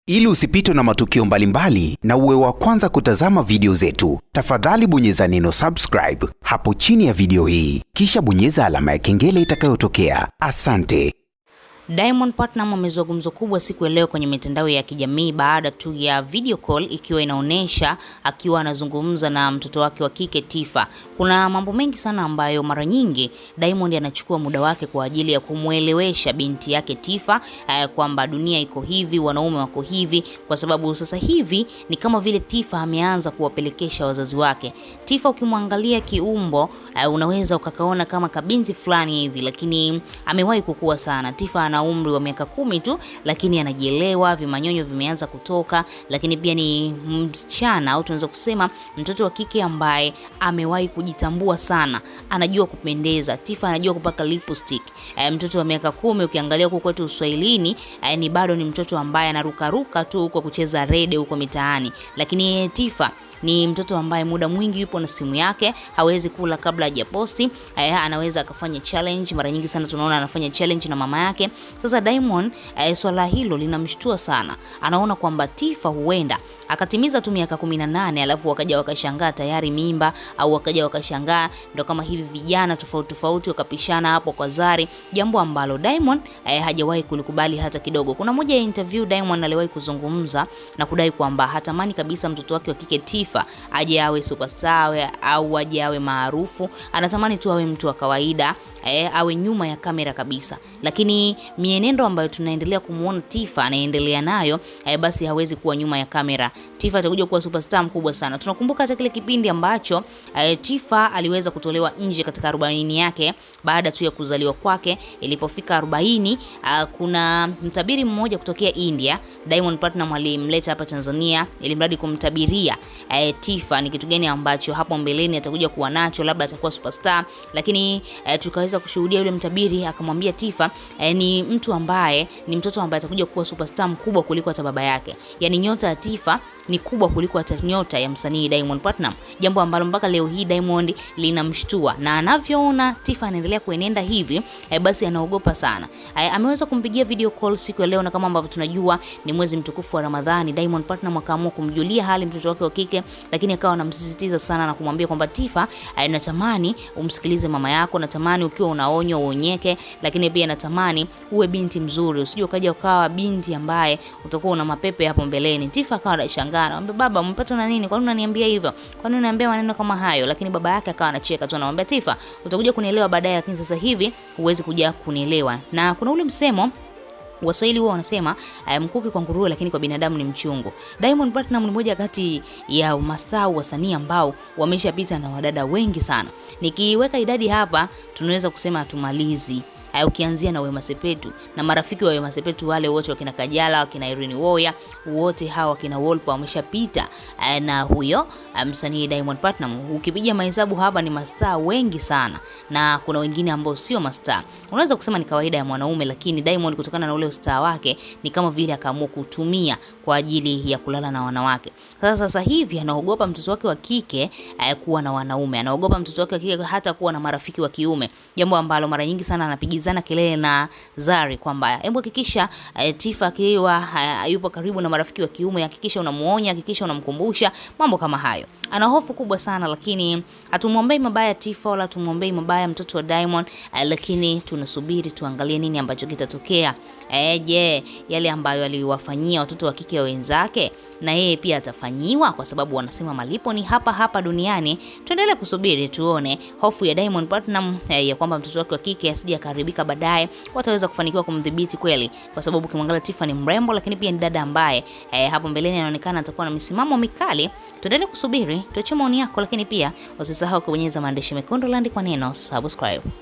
Ili usipitwe na matukio mbalimbali na uwe wa kwanza kutazama video zetu, tafadhali bonyeza neno subscribe hapo chini ya video hii, kisha bonyeza alama ya kengele itakayotokea. Asante. Diamond Platnumz amezua gumzo kubwa siku ya leo kwenye mitandao ya kijamii baada tu ya video call ikiwa inaonesha akiwa anazungumza na mtoto wake wa kike Tifa. Kuna mambo mengi sana ambayo mara nyingi Diamond anachukua muda wake kwa ajili ya kumuelewesha binti yake Tifa kwamba dunia iko hivi, wanaume wako hivi, kwa sababu sasa hivi ni kama vile Tifa ameanza kuwapelekesha wazazi wake. Tifa ukimwangalia kiumbo unaweza ukakaona kama kabinti fulani hivi, lakini amewahi kukua sana. Tifa ana umri wa miaka 10 tu, lakini anajielewa, vimanyonyo vimeanza kutoka, lakini pia ni msichana au tunaweza kusema mtoto wa kike ambaye amewahi kujitambua sana, anajua kupendeza. Tifa anajua kupaka lipstick. Mtoto wa miaka 10 ukiangalia huko kwetu Uswahilini ni bado ni mtoto ambaye anarukaruka tu huko kucheza rede huko mitaani, lakini Tifa ni mtoto ambaye muda mwingi yupo na simu yake, hawezi kula kabla hajaposti. Anaweza akafanya challenge, mara nyingi sana tunaona anafanya challenge na mama yake. Sasa Diamond swala hilo linamshtua sana. Anaona kwamba Tifa huenda akatimiza tu miaka 18 alafu wakaja wakashangaa tayari mimba, au wakaja wakashangaa ndo kama hivi vijana tofauti tofauti wakapishana hapo kwa Zari, jambo ambalo Diamond hajawahi kulikubali hata kidogo. Kuna moja ya interview Diamond aliwahi kuzungumza na kudai kwamba hatamani kabisa mtoto wake wa kike Tifa aje awe superstar au aje awe maarufu. Anatamani tu awe mtu wa kawaida, awe nyuma ya kamera kabisa. Lakini mienendo ambayo tunaendelea kumuona Tifa anaendelea nayo, basi hawezi kuwa nyuma ya kamera. Tifa atakuja kuwa superstar mkubwa sana. Tunakumbuka hata kile kipindi ambacho Tifa aliweza kutolewa nje katika 40 yake baada tu ya kuzaliwa kwake. Ilipofika 40, kuna mtabiri mmoja kutokea India, Diamond Platnumz alimleta hapa Tanzania ili mradi kumtabiria Tifa ni kitu gani ambacho hapo mbeleni atakuja kuwa nacho, labda atakuwa superstar. Lakini tukaweza kushuhudia yule mtabiri akamwambia Tifa ni mtu ambaye ni mtoto ambaye atakuja kuwa superstar mkubwa kuliko hata baba yake. Yani nyota ya Tifa ni kubwa kuliko hata nyota ya msanii Diamond Platnumz, jambo ambalo mpaka leo hii Diamond linamshtua, na anavyoona Tifa anaendelea kuenenda hivi basi anaogopa sana. Ameweza kumpigia video call siku ya leo, na kama ambavyo tunajua ni mwezi mtukufu wa Ramadhani, Diamond Platnumz akaamua kumjulia hali mtoto wake wa kike, lakini akawa anamsisitiza sana na kumwambia kwamba Tifa, natamani umsikilize mama yako, natamani ukiwa unaonywa uonyeke, lakini pia natamani uwe binti mzuri, usije ukaja ukawa binti ambaye utakuwa una mapepe hapo mbeleni. Tifa akawa anashangaa, anamwambia baba, umepatwa na nini? Kwa nini unaniambia hivyo? Kwa nini unaniambia maneno kama hayo? Lakini baba yake akawa anacheka tu, anamwambia Tifa, utakuja kunielewa baadaye, lakini sasa hivi huwezi kuja kunielewa. Na kuna ule msemo Waswahili wao wanasema mkuki kwa nguruwe lakini kwa binadamu ni mchungu. Diamond Platnumz ni moja kati ya mastaa wasanii ambao wameshapita na wadada wengi sana. Nikiweka idadi hapa tunaweza kusema hatumalizi. Ukianzia na Wema Sepetu na marafiki wa Wema Sepetu wale wote, wakina Kajala, wakina Irene Uwoya, wote hawa wakina Wolper wameshapita na huyo msanii Diamond Platnumz. Ukipiga mahesabu hapa ni mastaa wengi sana, na kuna wengine ambao sio mastaa. Unaweza kusema ni kawaida ya mwanaume, lakini Diamond kutokana na ule ustaa wake ni kama vile akaamua kutumia kwa ajili ya kulala na wanawake. Sasa hivi anaogopa mtoto wake wa kike kuwa na wanaume, anaogopa mtoto wake wa kike hata kuwa na marafiki wa kiume, jambo ambalo mara nyingi sana anapigizana kelele na Zari kwamba hebu hakikisha Tifa akiwa yupo karibu na marafiki wa kiume, hakikisha unamuonya, hakikisha unamkumbusha, mambo kama hayo. Ana hofu kubwa sana, lakini hatumwombei mabaya Tifa wala tumuombei mabaya mtoto wa Diamond, lakini tunasubiri tuangalie nini ambacho kitatokea. Je, yale ambayo aliwafanyia watoto wa kike wenzake na yeye pia atafanyiwa? Kwa sababu wanasema malipo ni hapa hapa duniani. Tuendelee kusubiri tuone. Hofu ya Diamond Platnumz ya kwamba mtoto wake wa kike asije akaribika baadaye, wataweza kufanikiwa kumdhibiti kweli? Kwa sababu ukimwangalia Tifa ni mrembo, lakini pia ni dada ambaye hapo mbeleni anaonekana atakuwa na misimamo mikali. Tuendelee kusubiri, tuache maoni yako, lakini pia usisahau kubonyeza maandishi mekundu landikwa neno subscribe.